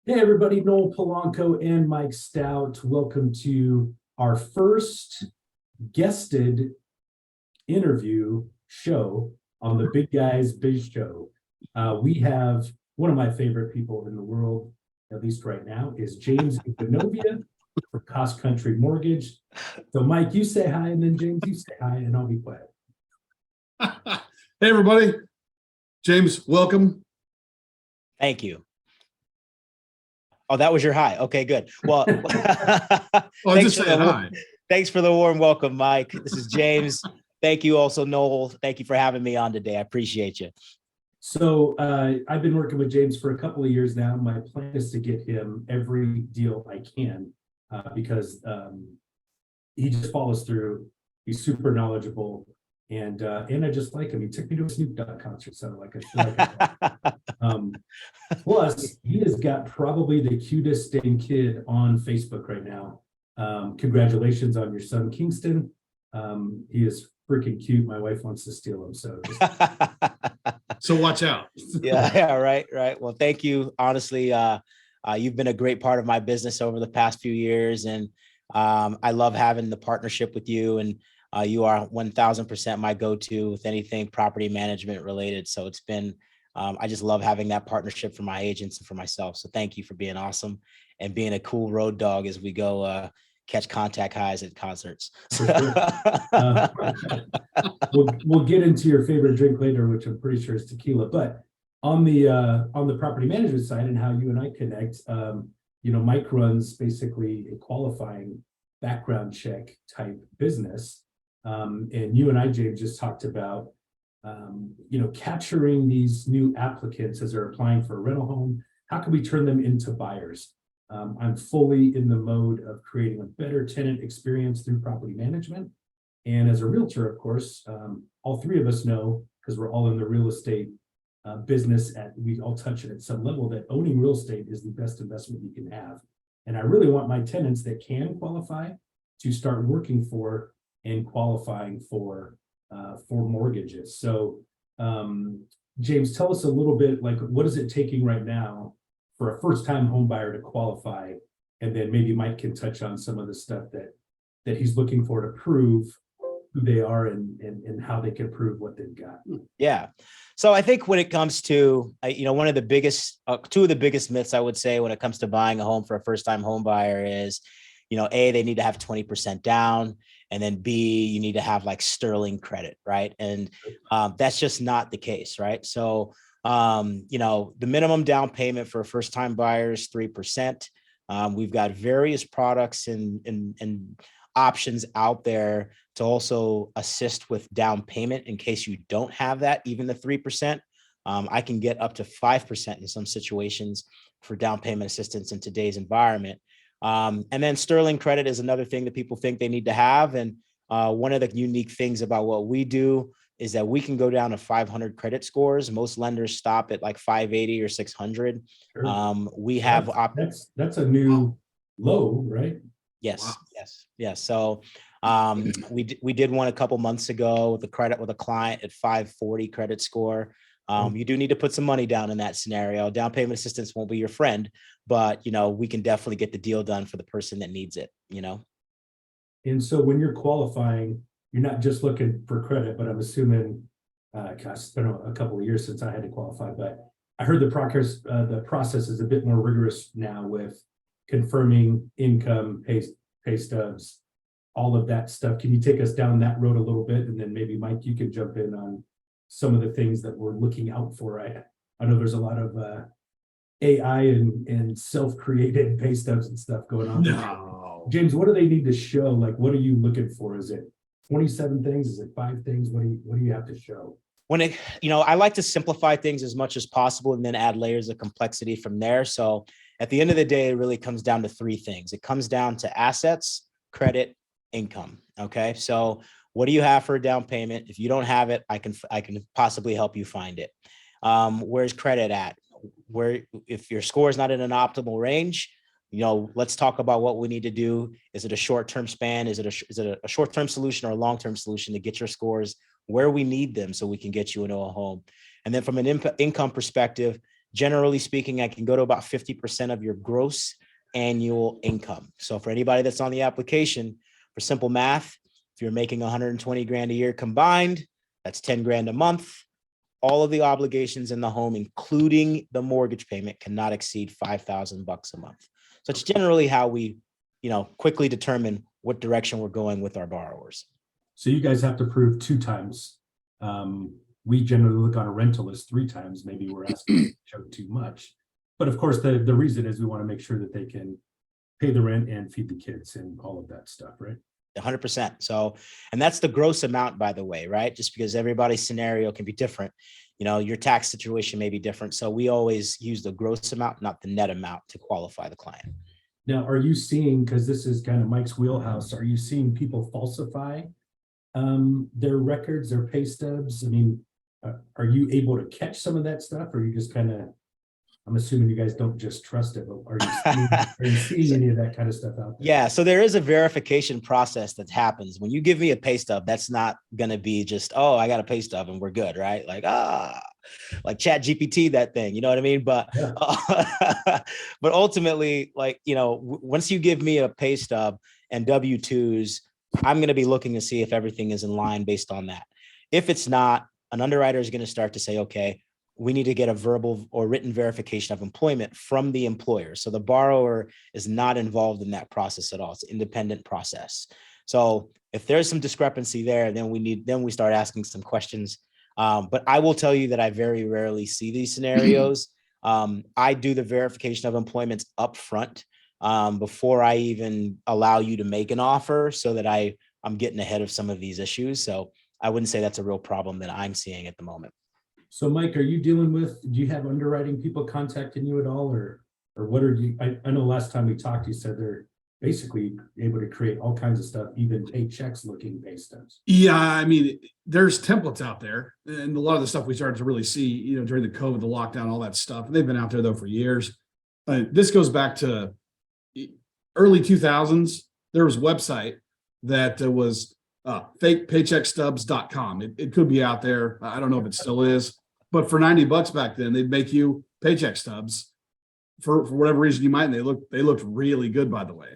Hey everybody, Noel Pulanco and Mike Stout. Welcome to our first guested interview show on the Big Guys Biz Show. We have one of my favorite people in the world, at least right now, is James Igbinovia for Cost Country Mortgage. So Mike, you say hi, and then James, you say hi, and I'll be quiet. Hey everybody, James, welcome. Thank you. Oh, that was your hi. Okay, good. Well, thanks for the warm welcome, Mike. This is James. Thank you also, Noel. Thank you for having me on today. I appreciate you. So I've been working with James for a couple of years now. My plan is to get him every deal I can because he just follows through. He's super knowledgeable, and I just like him. He took me to a Snoop Dogg concert, so like plus, he has got probably the cutest dang kid on Facebook right now. Congratulations on your son, Kingston. He is freaking cute. My wife wants to steal him, so so watch out. yeah, right. Well, thank you. Honestly, you've been a great part of my business over the past few years, and I love having the partnership with you. And you are 1000% my go-to with anything property management related. So it's been I just love having that partnership for my agents and for myself. So thank you for being awesome and being a cool road dog as we go catch contact highs at concerts. We'll get into your favorite drink later, which I'm pretty sure is tequila. But on the property management side and how you and I connect, Mike runs basically a qualifying background check type business. And you and I, James, just talked about capturing these new applicants as they're applying for a rental home. How can we turn them into buyers? I'm fully in the mode of creating a better tenant experience through property management. And as a realtor, of course, all three of us know, because we're all in the real estate business, we all touch it at some level, that owning real estate is the best investment you can have. And I really want my tenants that can qualify to start working for and qualifying for mortgages. So James, tell us a little bit, like, what is it taking right now for a first-time home buyer to qualify? And then maybe Mike can touch on some of the stuff that he's looking for to prove who they are and how they can prove what they've got. Yeah. So I think when it comes to, one of the biggest, two of the biggest myths I would say when it comes to buying a home for a first-time home buyer is, A, they need to have 20% down. And then B, you need to have like sterling credit, right? And that's just not the case, right? So, the minimum down payment for a first-time buyer is 3%. We've got various products and options out there to also assist with down payment in case you don't have that, even the 3%. I can get up to 5% in some situations for down payment assistance in today's environment. And then sterling credit is another thing that people think they need to have. And one of the unique things about what we do is that we can go down to 500 credit scores. Most lenders stop at like 580 or 600. Sure. We have that's a new low, right? Yes, wow. Yes. So we did one a couple months ago with a client at 540 credit score. You do need to put some money down in that scenario. Down payment assistance won't be your friend, but we can definitely get the deal done for the person that needs it. And so when you're qualifying, you're not just looking for credit, but I'm assuming, it's been a couple of years since I had to qualify, but I heard the process is a bit more rigorous now with confirming income, pay stubs, all of that stuff. Can you take us down that road a little bit? And then maybe Mike, you can jump in on some of the things that we're looking out for. I know there's a lot of AI and self-created pay stubs and stuff going on. No. James, what do they need to show? Like, what are you looking for? Is it 27 things? Is it 5 things? What do you have to show? I like to simplify things as much as possible and then add layers of complexity from there. So at the end of the day, it really comes down to 3 things. It comes down to assets, credit, income. Okay. So what do you have for a down payment? If you don't have it, I can possibly help you find it. Where's credit at? If your score is not in an optimal range, let's talk about what we need to do. Is it a short-term span? Is it a short-term solution or a long-term solution to get your scores where we need them so we can get you into a home? And then from an income perspective, generally speaking, I can go to about 50% of your gross annual income. So for anybody that's on the application, for simple math, if you're making 120 grand a year combined, that's 10 grand a month. All of the obligations in the home, including the mortgage payment, cannot exceed $5,000 a month. So it's generally how we, quickly determine what direction we're going with our borrowers. So you guys have to prove 2 times. We generally look on a rental as 3 times. Maybe we're asking to show too much. But of course, the reason is we want to make sure that they can pay the rent and feed the kids and all of that stuff, right? 100%. So, and that's the gross amount, by the way, right? Just because everybody's scenario can be different. Your tax situation may be different. So we always use the gross amount, not the net amount, to qualify the client. Now, are you seeing, because this is kind of Mike's wheelhouse, are you seeing people falsify their records, their pay stubs? I mean, are you able to catch some of that stuff, or are you just kind of, I'm assuming you guys don't just trust it, but are you seeing any of that kind of stuff out there? Yeah, so there is a verification process that happens. When you give me a pay stub, that's not going to be just, oh, I got a pay stub and we're good, right? Like Chat GPT, that thing, you know what I mean? But, Yeah. but ultimately, once you give me a pay stub and W-2s, I'm going to be looking to see if everything is in line based on that. If it's not, an underwriter is going to start to say, okay, we need to get a verbal or written verification of employment from the employer. So the borrower is not involved in that process at all. It's an independent process. So if there's some discrepancy there, then we start asking some questions. But I will tell you that I very rarely see these scenarios. I do the verification of employment up front before I even allow you to make an offer, so that I'm getting ahead of some of these issues. So I wouldn't say that's a real problem that I'm seeing at the moment. So Mike, are you dealing with, do you have underwriting people contacting you at all, or what are you, I know last time we talked, you said they're basically able to create all kinds of stuff, even paychecks looking pay stubs. Yeah, I mean, there's templates out there, and a lot of the stuff we started to really see, during the COVID, the lockdown, all that stuff. They've been out there though for years. This goes back to early 2000s. There was a website that was fakepaycheckstubs.com. It could be out there. I don't know if it still is, but for $90 back then, they'd make you paycheck stubs for whatever reason you might. And they looked really good, by the way.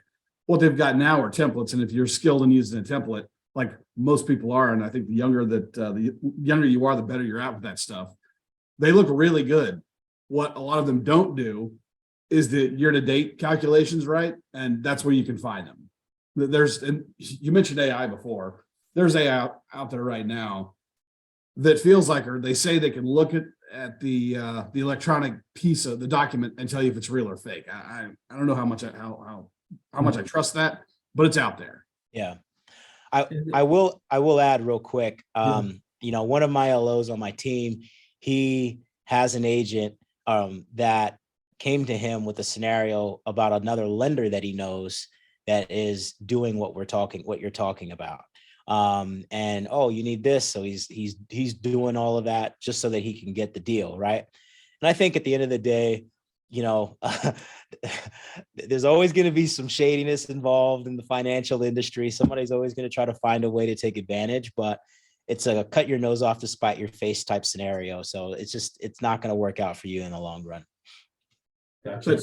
What they've got now are templates. And if you're skilled in using a template, like most people are, and I think the younger you are, the better you're at with that stuff, they look really good. What a lot of them don't do is the year-to-date calculations, right? And that's where you can find them. And you mentioned AI before. There's AI out there right now that feels like, or they say they can look at the electronic piece of the document and tell you if it's real or fake. I don't know how much I trust that, but it's out there. Yeah, I will add real quick. One of my LOs on my team, he has an agent that came to him with a scenario about another lender that he knows that is doing what you're talking about. And you need this. So he's doing all of that just so that he can get the deal. Right. And I think at the end of the day, there's always going to be some shadiness involved in the financial industry. Somebody's always going to try to find a way to take advantage, but it's a cut your nose off to spite your face type scenario. So it's not going to work out for you in the long run. Gotcha.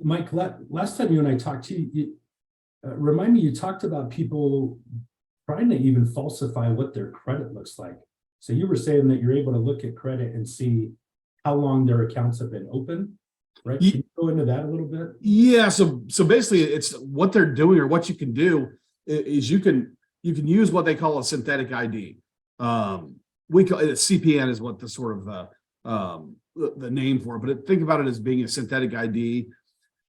Mike, last time you and I talked to you, remind me, you talked about people trying to even falsify what their credit looks like. So you were saying that you're able to look at credit and see how long their accounts have been open, right? Can you go into that a little bit? Yeah. So basically it's what they're doing, or what you can do is you can use what they call a synthetic ID. We call it CPN is what the sort of the name for it, but think about it as being a synthetic ID.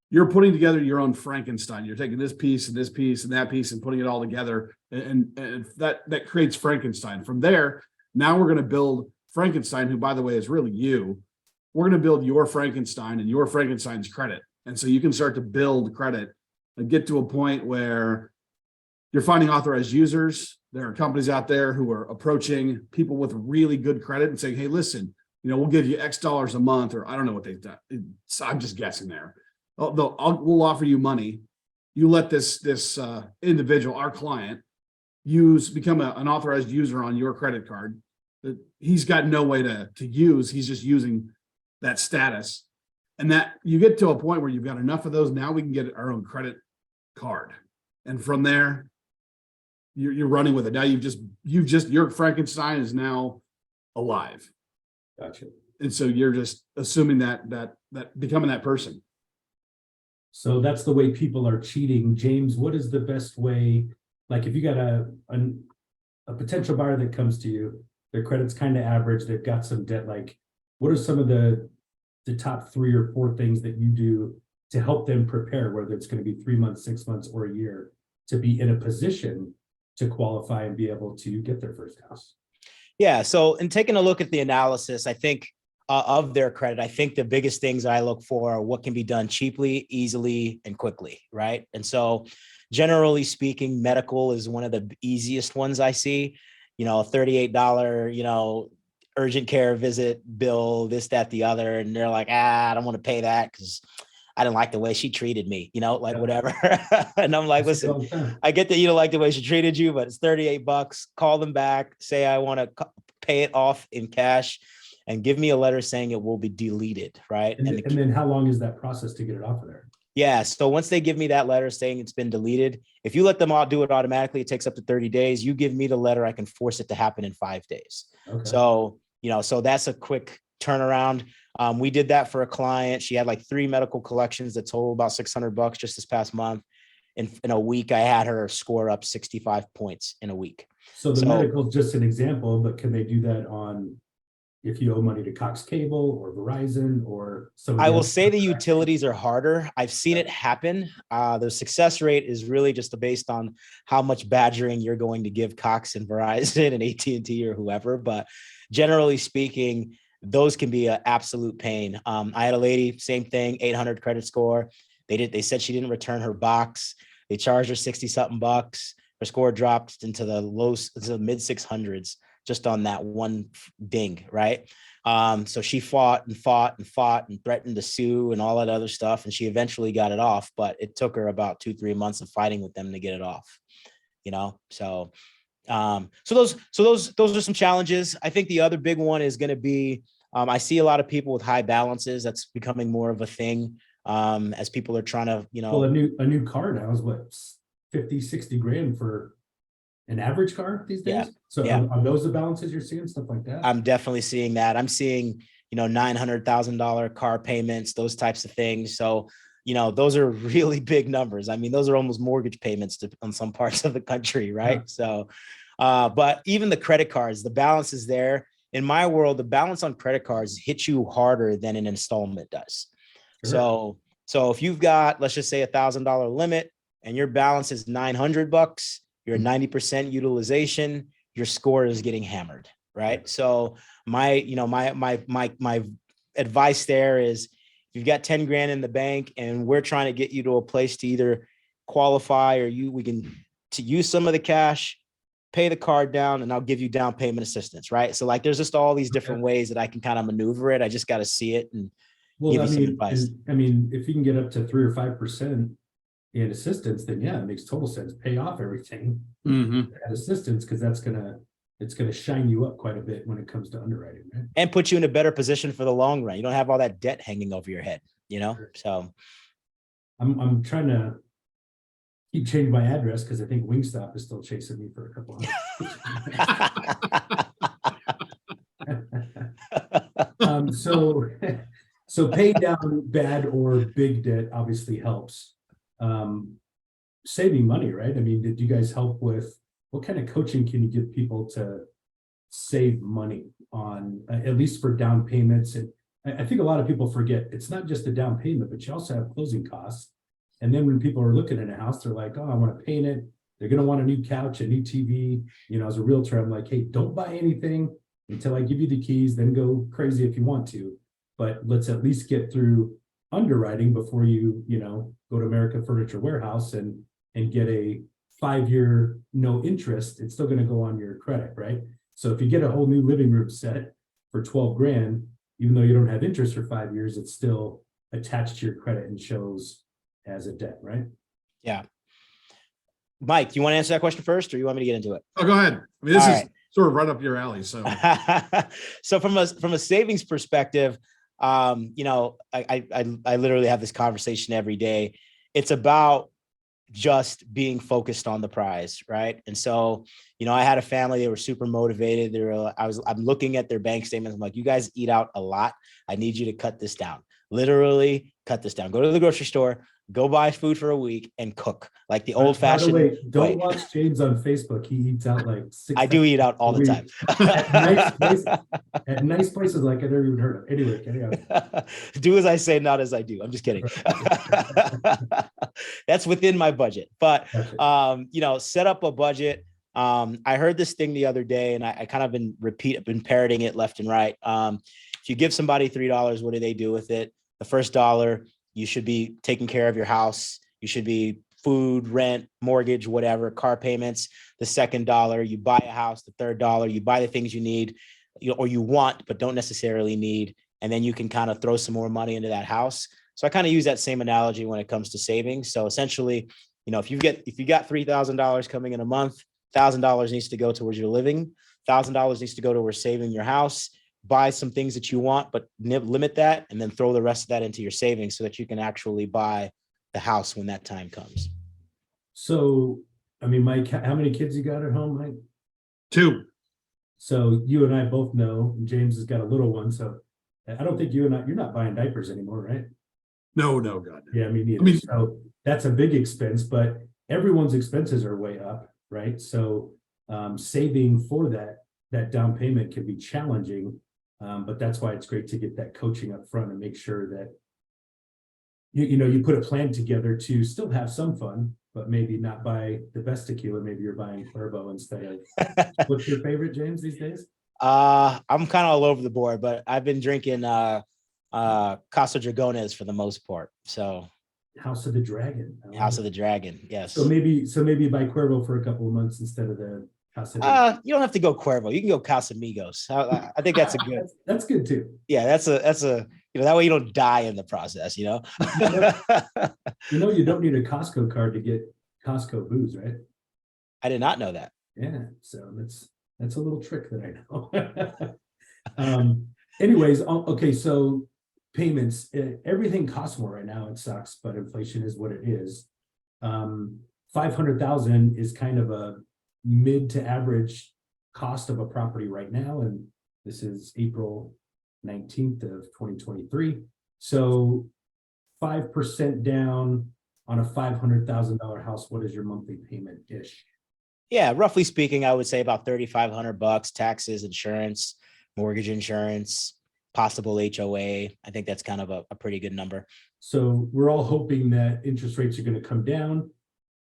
You're putting together your own Frankenstein. You're taking this piece and this piece and that piece and putting it all together, and that creates Frankenstein. From there, now we're going to build Frankenstein, who, by the way, is really you. We're going to build your Frankenstein and your Frankenstein's credit. And so you can start to build credit and get to a point where you're finding authorized users. There are companies out there who are approaching people with really good credit and saying, hey, listen, we'll give you X dollars a month, or I don't know what they've done. I'm just guessing there. We'll offer you money. You let this individual, our client, become an authorized user on your credit card that he's got no way to use. He's just using that status. And that you get to a point where you've got enough of those. Now we can get our own credit card. And from there, you're running with it. Now your Frankenstein is now alive. Gotcha. And so you're just assuming that becoming that person. So that's the way people are cheating. James, what is the best way? Like if you got a potential buyer that comes to you, their credit's kind of average, they've got some debt, like what are some of the top 3 or 4 things that you do to help them prepare, whether it's going to be 3 months, 6 months, or a year, to be in a position to qualify and be able to get their first house? Yeah. So in taking a look at the analysis, I think of their credit, I think the biggest things I look for are what can be done cheaply, easily, and quickly. Right. And so generally speaking, medical is one of the easiest ones I see, a $38, urgent care visit bill, this, that, the other. And they're like, I don't want to pay that because I didn't like the way she treated me, whatever. And I'm like, listen, I get that you don't like the way she treated you, but it's $38. Call them back, say I want to pay it off in cash, and give me a letter saying it will be deleted, right? And then how long is that process to get it off of there? Yeah. So once they give me that letter saying it's been deleted, if you let them all do it automatically, it takes up to 30 days. You give me the letter, I can force it to happen in 5 days. Okay. So, so that's a quick turnaround. We did that for a client. She had like 3 medical collections that totaled about $600 just this past month. In a week, I had her score up 65 points in a week. So the medical is just an example, but can they do that on if you owe money to Cox Cable or Verizon or some? I will say the utilities are harder. I've seen it happen. The success rate is really just based on how much badgering you're going to give Cox and Verizon and AT&T or whoever. But generally speaking, those can be an absolute pain. I had a lady, same thing, 800 credit score. They said she didn't return her box. They charged her 60 something bucks. Her score dropped into the mid 600s just on that one ding, right? So she fought and threatened to sue and all that other stuff. And she eventually got it off, but it took her about 2-3 months of fighting with them to get it off, So those are some challenges. I think the other big one is going to be, I see a lot of people with high balances. That's becoming more of a thing as people are trying to, Well, a new car now is what, 50, 60 grand for an average car these days. Yeah. So yeah. Are those the balances you're seeing, stuff like that? I'm definitely seeing that. I'm seeing, $900,000 car payments, those types of things. So, those are really big numbers. I mean, those are almost mortgage payments on some parts of the country. Right. Yeah. So, but even the credit cards, the balance is there. In my world, the balance on credit cards hits you harder than an installment does. Sure. So if you've got, let's just say $1,000 limit and your balance is $900, you're 90% utilization, your score is getting hammered, right? So my advice there is, if you've got 10 grand in the bank and we're trying to get you to a place to either qualify or we can use some of the cash, pay the card down, and I'll give you down payment assistance, right? So there's just all these different ways that I can kind of maneuver it. I just got to see it and give you some advice. If you can get up to 3 or 5% in assistance, then yeah, it makes total sense. Pay off everything at assistance, because it's gonna shine you up quite a bit when it comes to underwriting, right? And put you in a better position for the long run. You don't have all that debt hanging over your head, Sure. So I'm trying to keep changing my address because I think Wingstop is still chasing me for a couple of So paying down bad or big debt obviously helps. Saving money, right? I mean, did you guys help with, what kind of coaching can you give people to save money on, at least for down payments? And I think a lot of people forget, it's not just a down payment, but you also have closing costs. And then when people are looking at a house, they're like, oh, I want to paint it. They're going to want a new couch, a new TV. As a realtor, I'm like, hey, don't buy anything until I give you the keys, then go crazy if you want to. But let's at least get through underwriting before you, go to American Furniture Warehouse and get a 5-year no interest. It's still going to go on your credit, right? So if you get a whole new living room set for 12 grand, even though you don't have interest for 5 years, it's still attached to your credit and shows as a debt, right? Yeah. Mike, do you want to answer that question first, or you want me to get into it? Oh, go ahead. I mean, this is sort of right up your alley. So, so from a savings perspective, You know, I literally have this conversation every day. It's about just being focused on the prize, right? And so, you know, I had a family, they were super motivated. I'm looking at their bank statements. I'm like, you guys eat out a lot. I need you to cut this down. Literally cut this down. Go to the grocery store, go buy food for a week and cook like the old fashioned way, don't way. watch James on Facebook. He eats out like 6 I do eat out all the time. At nice places like I never even heard of. Anyway, carry on. Do as I say, not as I do. I'm just kidding. That's within my budget. But you know, set up a budget. I heard this thing the other day, and I kind of been parroting it left and right. If you give somebody $3, what do they do with it? The first dollar, you should be taking care of your house. You should be food, rent, mortgage, whatever, car payments. The second dollar, you buy a house. The third dollar, you buy the things you need or you want, but don't necessarily need. And then you can kind of throw some more money into that house. So I kind of use that same analogy when it comes to savings. So essentially, you know, if you got $3,000 coming in a month, $1,000 needs to go towards your living. $1,000 needs to go towards saving your house. Buy some things that you want, but limit that, and then throw the rest of that into your savings so that you can actually buy the house when that time comes. So, I mean, Mike, how many kids you got at home, Mike? 2. So you and I both know James has got a little one. So I don't think you're not buying diapers anymore, right? No, God. Yeah, me neither. I mean, so that's a big expense, but everyone's expenses are way up, right? So saving for that down payment can be challenging. But that's why it's great to get that coaching up front and make sure that you put a plan together to still have some fun, but maybe not buy the best tequila. Maybe you're buying Cuervo instead of. What's your favorite, James, these days? I'm kind of all over the board, but I've been drinking Casa Dragones for the most part. So House of the Dragon. House of the Dragon, yes. So maybe buy Cuervo for a couple of months instead of the Casa. You don't have to go Cuervo. You can go Casamigos. I think that's a good. That's good too. Yeah, that's a that way you don't die in the process. You don't need a Costco card to get Costco booze, right? I did not know that. Yeah, so that's a little trick that I know. Anyways, okay, so payments, everything costs more right now. It sucks, but inflation is what it is. 500,000 is kind of a mid to average cost of a property right now, and this is April 19th of 2023. So 5% down on a $500,000 house, what is your monthly payment ish? Yeah, roughly speaking, I would say about $3,500, taxes, insurance, mortgage insurance, possible HOA. I think that's kind of a pretty good number. So we're all hoping that interest rates are going to come down.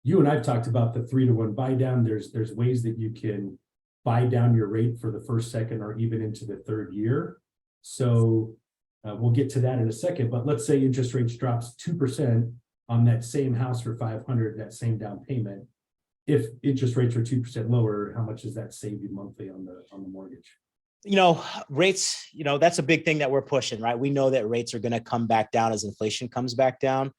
You and I've talked about the 3-to-1 buy down. There's ways that you can buy down your rate for the first, second, or even into the third year. So we'll get to that in a second, but let's say interest rates drops 2% on that same house for 500, that same down payment. If interest rates are 2% lower, how much does that save you monthly on the mortgage? Rates, that's a big thing that we're pushing, right? We know that rates are going to come back down as inflation comes back down.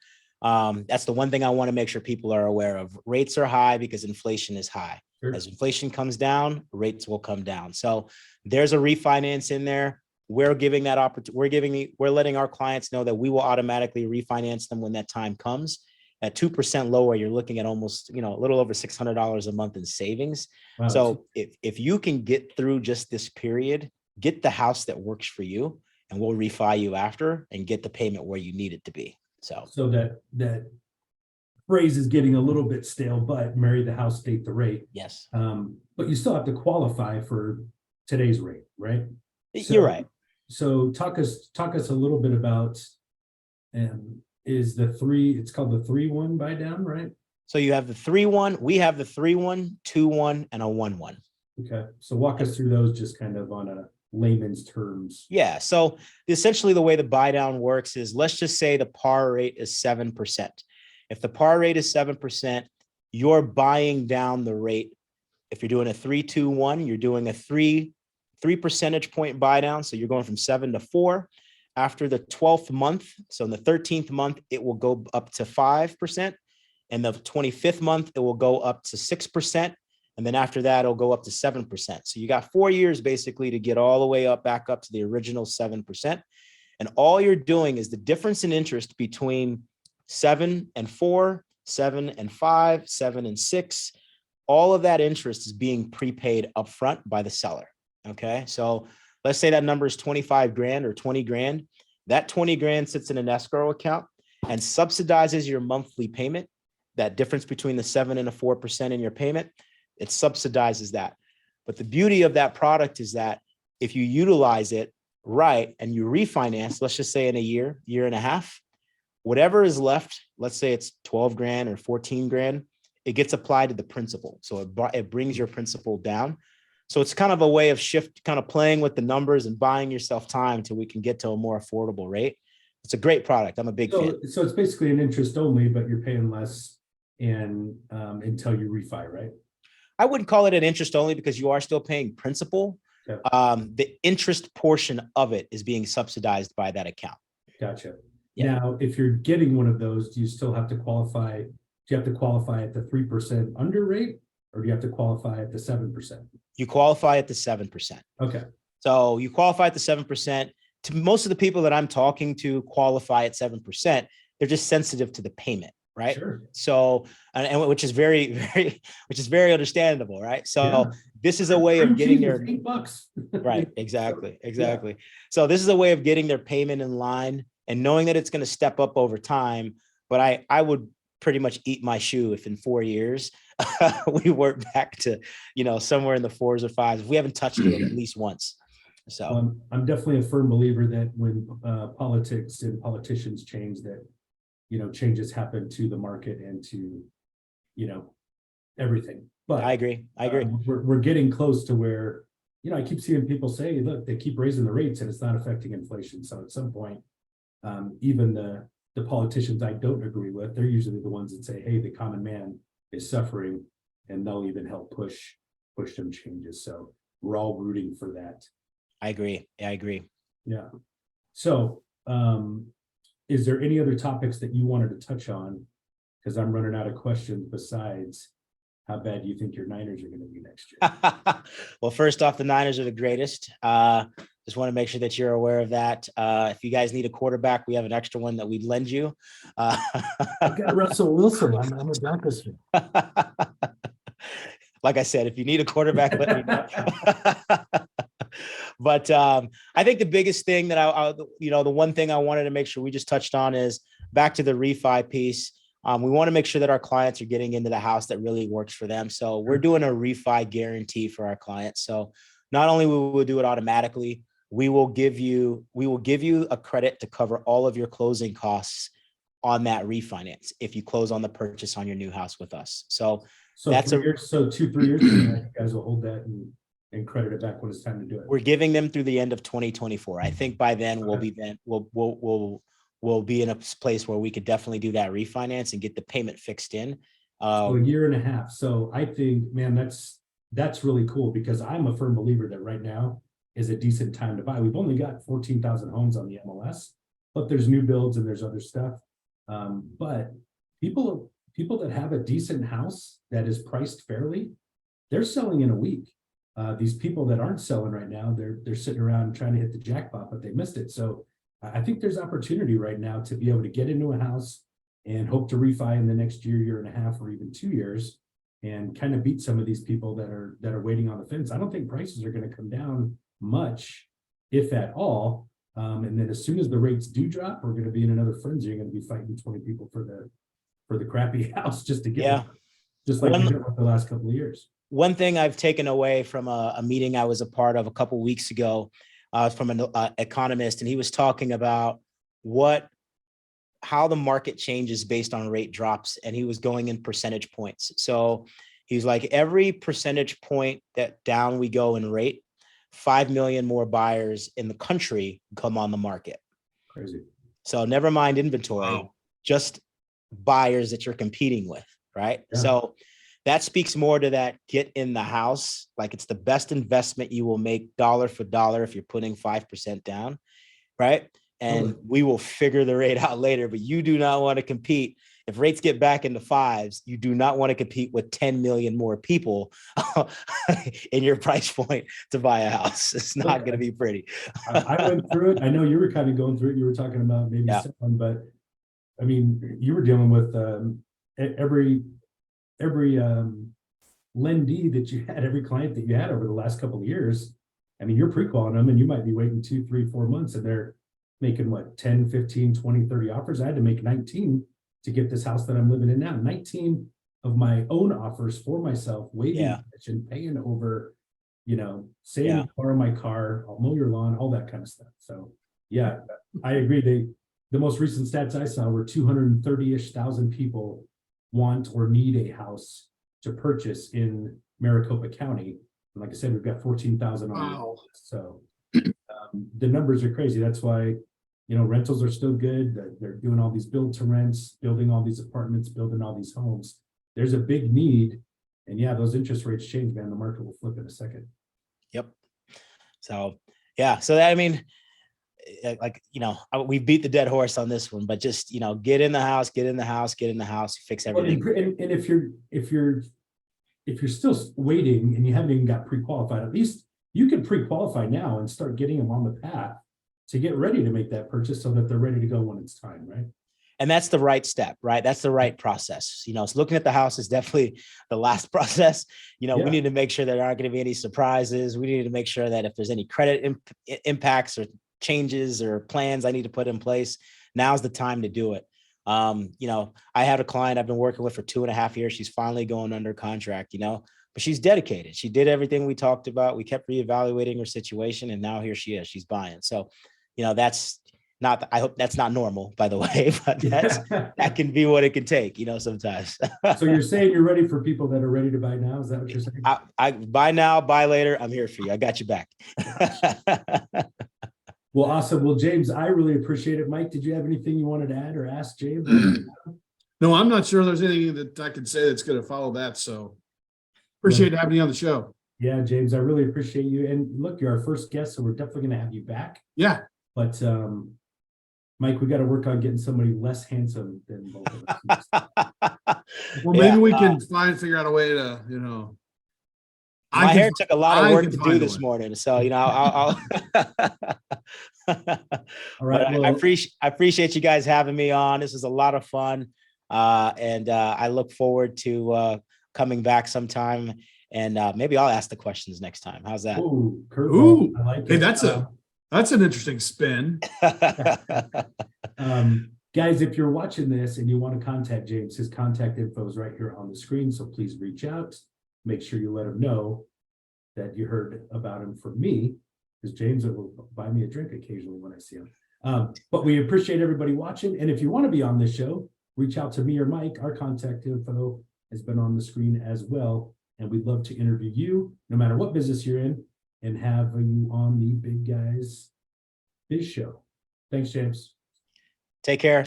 That's the one thing I want to make sure people are aware of. Rates are high because inflation is high. Sure. As inflation comes down, rates will come down. So there's a refinance in there. We're giving that opportunity. We're letting our clients know that we will automatically refinance them when that time comes. At 2% lower, you're looking at almost, a little over $600 a month in savings. Wow. So if you can get through just this period, get the house that works for you, and we'll refi you after and get the payment where you need it to be. So that phrase is getting a little bit stale, but marry the house, date the rate. Yes. But you still have to qualify for today's rate, right? You're right. So talk us a little bit about, it's called the 3-1 buy down, right? So you have the 3-1, we have the 3-1, 2-1, and a 1-1. Okay. So walk us through those just kind of on a layman's terms. Yeah. So essentially the way the buy down works is, let's just say the par rate is 7%. If the par rate is 7%, you're buying down the rate. If you're doing a 3-2-1, you're doing a 3 percentage point buy down. So you're going from 7 to 4. After the 12th month, so in the 13th month, it will go up to 5%. And the 25th month, it will go up to 6%. And then after that, it'll go up to 7%. So you got 4 years basically to get all the way back up to the original 7%. And all you're doing is the difference in interest between 7 and 4, 7 and 5, 7 and 6. All of that interest is being prepaid upfront by the seller. Okay. So let's say that number is 25 grand or 20 grand. That 20 grand sits in an escrow account and subsidizes your monthly payment. That difference between the 7 and the 4% in your payment, it subsidizes that. But the beauty of that product is that if you utilize it right and you refinance, let's just say in a year, year and a half, whatever is left, let's say it's 12 grand or 14 grand, it gets applied to the principal. So it brings your principal down. So it's kind of a way of kind of playing with the numbers and buying yourself time until we can get to a more affordable rate. It's a great product. I'm a big fan. So it's basically an interest only, but you're paying less and until you refi, right? I wouldn't call it an interest only because you are still paying principal. Yeah. The interest portion of it is being subsidized by that account. Gotcha. Yeah. Now, if you're getting one of those, do you still have to qualify? Do you have to qualify at the 3% under rate, or do you have to qualify at the 7%? You qualify at the 7%. Okay. So you qualify at the 7%. To most of the people that I'm talking to qualify at 7%, they're just sensitive to the payment, right? Sure. So, and which is very, very understandable, right? So Yeah. this is a way of getting their $8. right. Exactly. So this is a way of getting their payment in line and knowing that it's going to step up over time. But I would pretty much eat my shoe if in 4 years we work back to, somewhere in the 4s or 5s. We haven't touched it at least once. So I'm definitely a firm believer that when politics and politicians change, that changes happen to the market and to everything. But I agree. We're getting close to where I keep seeing people say, look, they keep raising the rates and it's not affecting inflation. So at some point, even the politicians I don't agree with, they're usually the ones that say, hey, the common man is suffering, and they'll even help push some changes. So we're all rooting for that. I agree. Yeah. So is there any other topics that you wanted to touch on? Because I'm running out of questions besides how bad do you think your Niners are going to be next year? Well, first off, the Niners are the greatest. Just want to make sure that you're aware of that. If you guys need a quarterback, we have an extra one that we'd lend you. I've got Russell Wilson. I'm a Broncos fan. Like I said, if you need a quarterback, let me know. But I think the biggest thing that the one thing I wanted to make sure we just touched on is back to the refi piece. We want to make sure that our clients are getting into the house that really works for them. So we're doing a refi guarantee for our clients. So not only will we do it automatically, we will give you a credit to cover all of your closing costs on that refinance if you close on the purchase on your new house with us. So that's 2-3 years, you guys will hold that and credit it back when it's time to do it. We're giving them through the end of 2024. I think by then we'll be in a place where we could definitely do that refinance and get the payment fixed in. So a year and a half. So I think, man, that's really cool, because I'm a firm believer that right now is a decent time to buy. We've only got 14,000 homes on the MLS, but there's new builds and there's other stuff. But people that have a decent house that is priced fairly, they're selling in a week. These people that aren't selling right now, they're sitting around trying to hit the jackpot, but they missed it. So I think there's opportunity right now to be able to get into a house and hope to refi in the next year and a half, or even 2 years, and kind of beat some of these people that are waiting on the fence. I don't think prices are going to come down much, if at all. And then as soon as the rates do drop, we're going to be in another frenzy. You're going to be fighting 20 people for the crappy house just to get it, just like we did with the last couple of years. One thing I've taken away from a meeting I was a part of a couple of weeks ago from an economist, and he was talking about how the market changes based on rate drops, and he was going in percentage points. So he's like, every percentage point that down we go in rate, 5 million more buyers in the country come on the market. Crazy. So never mind inventory, just buyers that you're competing with, right? Yeah. So that speaks more to that get in the house. Like, it's the best investment you will make dollar for dollar if you're putting 5% down, right? And we will figure the rate out later, but you do not want to compete if rates get back into fives, you do not want to compete with 10 million more people in your price point to buy a house. It's not going to be pretty. I went through it. I know you were kind of going through it. You were talking about maybe Yeah. someone, but I mean, you were dealing with every lendee that you had, every client that you had over the last couple of years. I mean, you're pre-qualifying them and you might be waiting 2, 3, 4 months and they're making what, 10, 15, 20, 30 offers. I had to make 19 to get this house that I'm living in now. 19 of my own offers for myself, waiving commission, paying over, you know, saving borrow my car, I'll mow your lawn, all that kind of stuff. So yeah, I agree. The most recent stats I saw were 230-ish thousand people want or need a house to purchase in Maricopa County. And like I said, we've got 14,000 on Wow. the list. So the numbers are crazy. That's why, you know, rentals are still good. They're doing all these build to rents, building all these apartments, building all these homes. There's a big need. And yeah, those interest rates change, man. The market will flip in a second. Yep. So, yeah. So I mean, like, you know, we beat the dead horse on this one, but just, you know, get in the house, fix everything. And if you're still waiting and you haven't even got pre-qualified, at least you can pre-qualify now and start getting them on the path to get ready to make that purchase so that they're ready to go when it's time, right? And that's the right step, right? That's the right process. You know, so looking at the house is definitely the last process. You know, we need to make sure there aren't going to be any surprises. We need to make sure that if there's any credit impacts or changes or plans I need to put in place, now's the time to do it. You know, I had a client I've been working with for 2.5 years. She's finally going under contract, you know, but she's dedicated. She did everything we talked about. We kept reevaluating her situation and now here she is, she's buying. So, you know, that's not, I hope that's not normal, by the way, but that can be what it can take, you know, sometimes. So you're saying you're ready for people that are ready to buy now? Is that what you're saying? I buy now, buy later. I'm here for you. I got you back. Well, awesome. Well, James, I really appreciate it. Mike, did you have anything you wanted to add or ask James? No, I'm not sure there's anything that I can say that's going to follow that. So appreciate having you on the show. Yeah, James, I really appreciate you. And look, you're our first guest, so we're definitely going to have you back. Yeah. But Mike, we got to work on getting somebody less handsome than both of us. Well, maybe we can figure out a way to, you know. My hair took a lot of work to do this morning, so you know, I'll All right. Well, I appreciate you guys having me on. This is a lot of fun, and I look forward to coming back sometime. And maybe I'll ask the questions next time. How's that? Ooh, Ooh, I like hey, it. That's an interesting spin. Guys, if you're watching this and you want to contact James, his contact info is right here on the screen. So please reach out. Make sure you let him know that you heard about him from me, because James will buy me a drink occasionally when I see him. But we appreciate everybody watching. And if you want to be on this show, reach out to me or Mike. Our contact info has been on the screen as well. And we'd love to interview you, no matter what business you're in, and have you on the Big Guys Biz Show. Thanks, James. Take care.